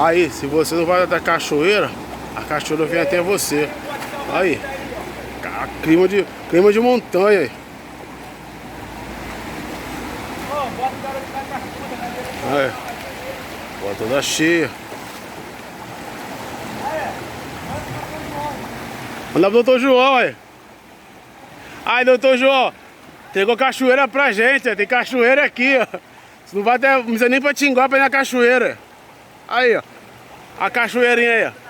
Aí, se você não vai até a cachoeira vem até você. Aí, clima de montanha aí. Aí, boa toda cheia. Manda pro doutor João aí. Aí, doutor João, entregou cachoeira pra gente, ó. Tem cachoeira aqui, ó. Você não vai ter, não precisa nem pra Tinguá pra ir na cachoeira. Aí, ó. A cachoeirinha aí, ó.